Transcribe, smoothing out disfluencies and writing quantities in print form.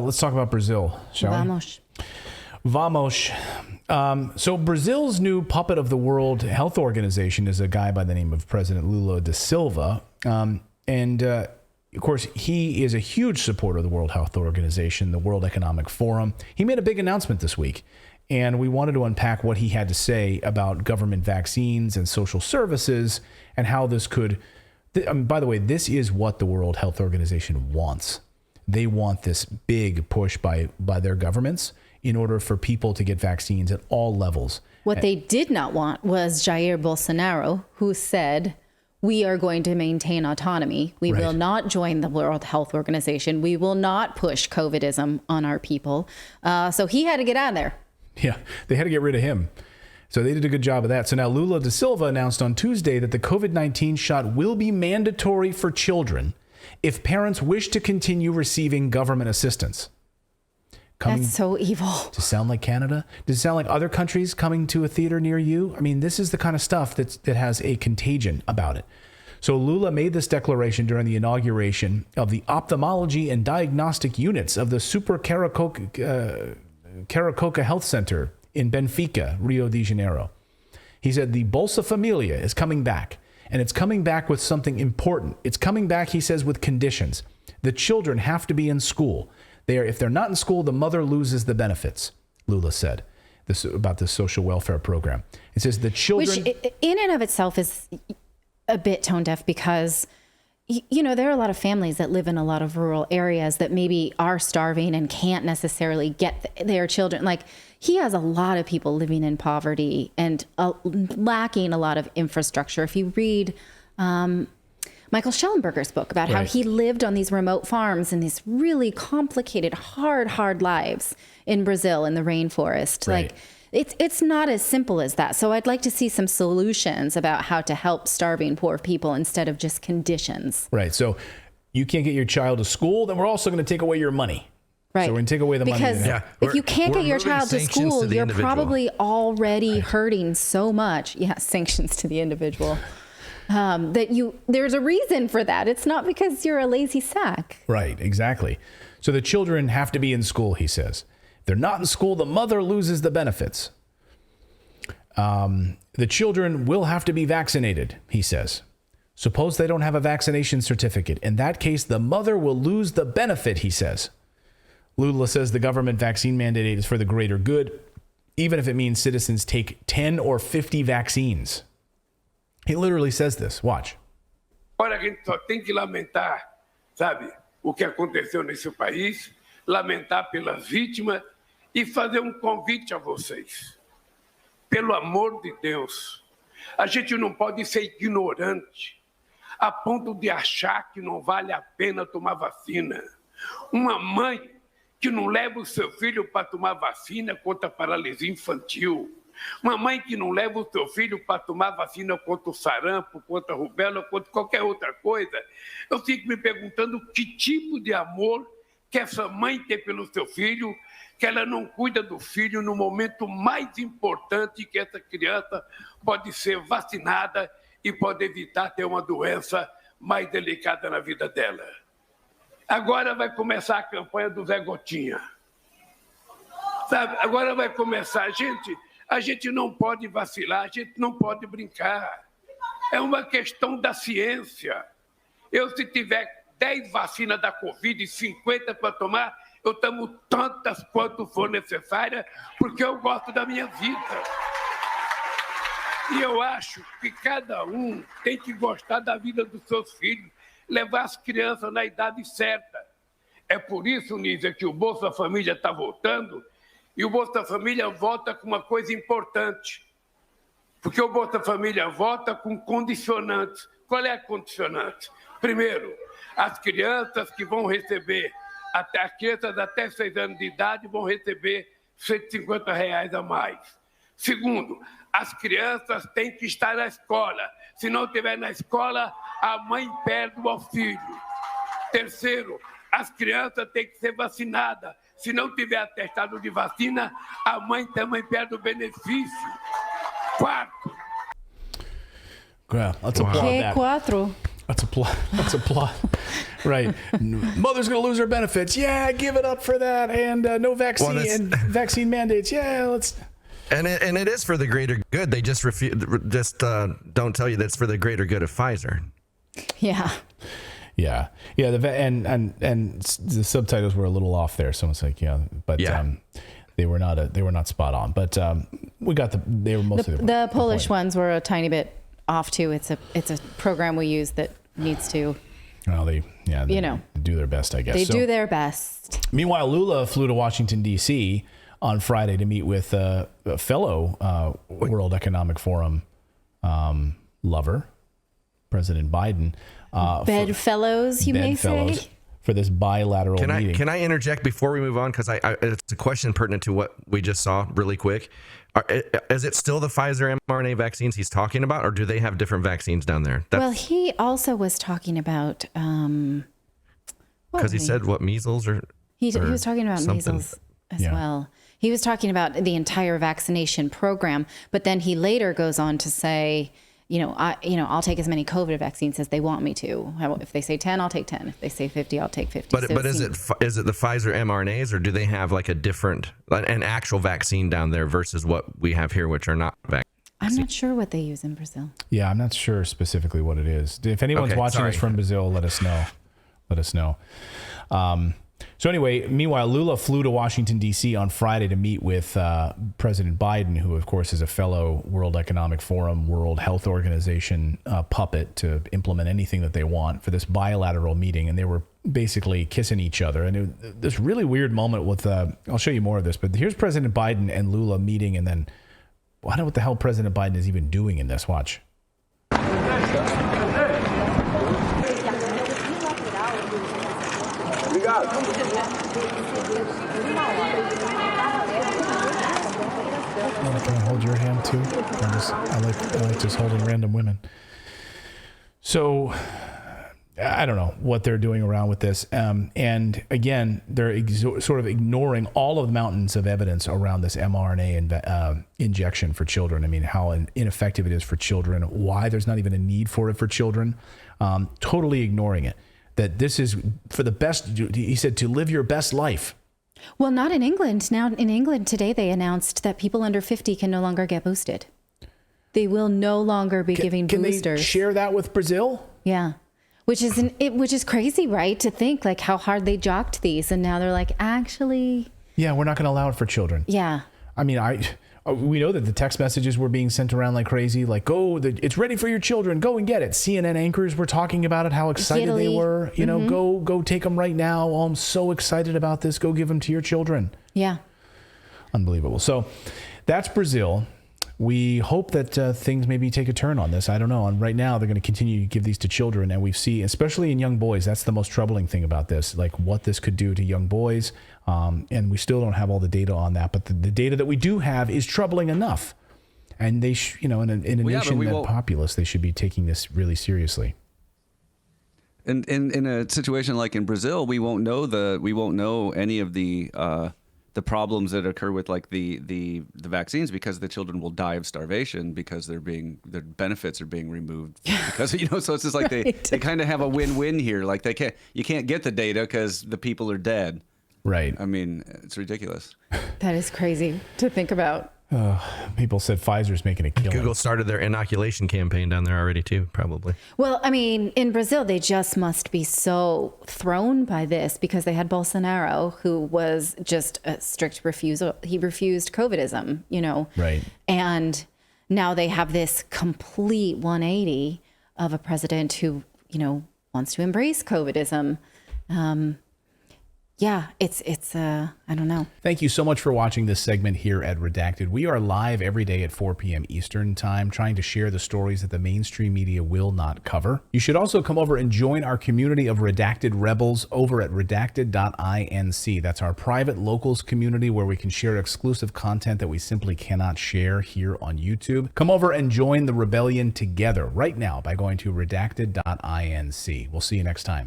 let's talk about Brazil, shall Vamos. we? Vamos. So Brazil's new puppet of the World Health Organization is a guy by the name of President Lula da Silva. Of course, he is a huge supporter of the World Health Organization, the World Economic Forum. He made a big announcement this week, and we wanted to unpack what he had to say about government vaccines and social services and how this could... by the way, this is what the World Health Organization wants. They want this big push by their governments in order for people to get vaccines at all levels. What they did not want was Jair Bolsonaro, who said, we are going to maintain autonomy. We will not join the World Health Organization. We will not push COVIDism on our people. So he had to get out of there. Yeah, they had to get rid of him. So they did a good job of that. So now Lula da Silva announced on Tuesday that the COVID-19 shot will be mandatory for children if parents wish to continue receiving government assistance. That's so evil. Does it sound like Canada? Does it sound like other countries coming to a theater near you? I mean, this is the kind of stuff that has a contagion about it. So Lula made this declaration during the inauguration of the ophthalmology and diagnostic units of the Super Caracoca Health Center in Benfica, Rio de Janeiro. He said the Bolsa Familia is coming back, and it's coming back with something important. It's coming back, he says, with conditions. The children have to be in school. If they're not in school, the mother loses the benefits, Lula said about this social welfare program. It says the children... Which in and of itself is a bit tone deaf because, there are a lot of families that live in a lot of rural areas that maybe are starving and can't necessarily get their children. Like, he has a lot of people living in poverty and lacking a lot of infrastructure. If you read... Michael Schellenberger's book about how he lived on these remote farms in these really complicated, hard lives in Brazil in the rainforest. Right. Like it's not as simple as that. So I'd like to see some solutions about how to help starving poor people instead of just conditions. Right. So you can't get your child to school, then we're also going to take away your money. Right. So we're going to take away the money. Because if you can't get your child to school, you're probably already hurting so much. Yeah, sanctions to the individual. There's a reason for that. It's not because you're a lazy sack. Right, exactly. So the children have to be in school, he says. If they're not in school, the mother loses the benefits. The children will have to be vaccinated, he says. Suppose they don't have a vaccination certificate. In that case, the mother will lose the benefit, he says. Lula says the government vaccine mandate is for the greater good, even if it means citizens take 10 or 50 vaccines. He literally says this. Watch. Agora a gente só tem que lamentar, sabe, o que aconteceu nesse país, lamentar pelas vítimas e fazer convite a vocês. Pelo amor de Deus, a gente não pode ser ignorante a ponto de achar que não vale a pena tomar vacina. Uma mãe que não leva o seu filho para tomar vacina contra a paralisia infantil. Uma mãe que não leva o seu filho para tomar vacina contra o sarampo, contra a rubéola, contra qualquer outra coisa, eu fico me perguntando que tipo de amor que essa mãe tem pelo seu filho, que ela não cuida do filho no momento mais importante que essa criança pode ser vacinada e pode evitar ter uma doença mais delicada na vida dela. Agora vai começar a campanha do Zé Gotinha. Sabe? Agora vai começar, a gente não pode vacilar, a gente não pode brincar. É uma questão da ciência. Se tiver 10 vacinas da Covid e 50 para tomar, eu tomo tantas quanto for necessária, porque eu gosto da minha vida. E eu acho que cada um tem que gostar da vida dos seus filhos, levar as crianças na idade certa. É por isso, Nízia, que o Bolsa Família está voltando, e o Bolsa Família volta com uma coisa importante, porque o Bolsa Família volta com condicionantes. Qual é a condicionante? Primeiro, as crianças que vão receber, as crianças até 6 anos de idade vão receber R$150 a mais. Segundo, as crianças têm que estar na escola. Se não estiver na escola, a mãe perde o auxílio. Terceiro, as crianças têm que ser vacinadas. Se não tiver atestado de vacina, a mãe também perde o benefício. Quarto. Let's applaud that. Quatro. That's a plot. That's a plot. Right. Mother's going to lose her benefits. Yeah, give it up for that. And no vaccine and vaccine mandates. Yeah, let's. And it is for the greater good. They just don't tell you that's for the greater good of Pfizer. Yeah. Yeah. Yeah. And the subtitles were a little off there. Someone's like, yeah, but they were not spot on. But we got they were mostly the Polish ones were a tiny bit off too. It's a program we use that needs to. Well, they do their best, I guess. They do their best. Meanwhile, Lula flew to Washington D.C. on Friday to meet with a fellow World Economic Forum lover, President Biden. Bedfellows, you may say. For this bilateral meeting. Can I interject before we move on? Because it's a question pertinent to what we just saw really quick. Is it still the Pfizer mRNA vaccines he's talking about, or do they have different vaccines down there? Well, he also was talking about... Because he said, measles or... He was talking about something. Measles as well. He was talking about the entire vaccination program, but then he later goes on to say... I'll take as many COVID vaccines as they want me to. If they say 10, I'll take 10. If they say 50, I'll take 50. But is it the Pfizer mRNAs, or do they have like an actual vaccine down there versus what we have here, which are not vaccines? I'm not sure what they use in Brazil. Yeah, I'm not sure specifically what it is. If anyone's watching us from Brazil, let us know. So anyway, meanwhile, Lula flew to Washington, D.C. on Friday to meet with President Biden, who, of course, is a fellow World Economic Forum, World Health Organization puppet to implement anything that they want for this bilateral meeting. And they were basically kissing each other. And this really weird moment with, I'll show you more of this, but here's President Biden and Lula meeting. And then I don't know what the hell President Biden is even doing in this. Watch. Can I hold your hand too? I like just holding random women. So I don't know what they're doing around with this. And again, they're sort of ignoring all of the mountains of evidence around this mRNA injection for children. I mean, how ineffective it is for children, why there's not even a need for it for children. Totally ignoring it. That this is for the best, he said, to live your best life. Well, not in England. Now, in England today, they announced that people under 50 can no longer get boosted. They will no longer be giving boosters. Can they share that with Brazil? Yeah. Which is crazy, right? To think like how hard they jocked these. And now they're like, actually. Yeah, we're not going to allow it for children. Yeah. I mean, we know that the text messages were being sent around like crazy. Like, it's ready for your children. Go and get it. CNN anchors were talking about it, how excited they were. Go take them right now. Oh, I'm so excited about this. Go give them to your children. Yeah. Unbelievable. So that's Brazil. We hope that things maybe take a turn on this. I don't know. And right now, they're going to continue to give these to children. And we see, especially in young boys, that's the most troubling thing about this, like what this could do to young boys. And we still don't have all the data on that. But the data that we do have is troubling enough. And they, in a nation that populous, they should be taking this really seriously. And in a situation like in Brazil, we won't know any of the problems that occur with like the vaccines, because the children will die of starvation because their benefits are being removed because so it's just like they kind of have a win-win here. Like you can't get the data because the people are dead. Right. I mean, it's ridiculous. That is crazy to think about. People said Pfizer's making a killing. Google started their inoculation campaign down there already too, probably. Well, I mean, in Brazil, they just must be so thrown by this because they had Bolsonaro, who was just a strict refusal. He refused COVIDism, Right. And now they have this complete 180 of a president who, wants to embrace COVIDism. Yeah, it's I don't know. Thank you so much for watching this segment here at Redacted. We are live every day at 4 p.m. Eastern time, trying to share the stories that the mainstream media will not cover. You should also come over and join our community of Redacted Rebels over at redacted.inc. That's our private locals community where we can share exclusive content that we simply cannot share here on YouTube. Come over and join the rebellion together right now by going to redacted.inc. We'll see you next time.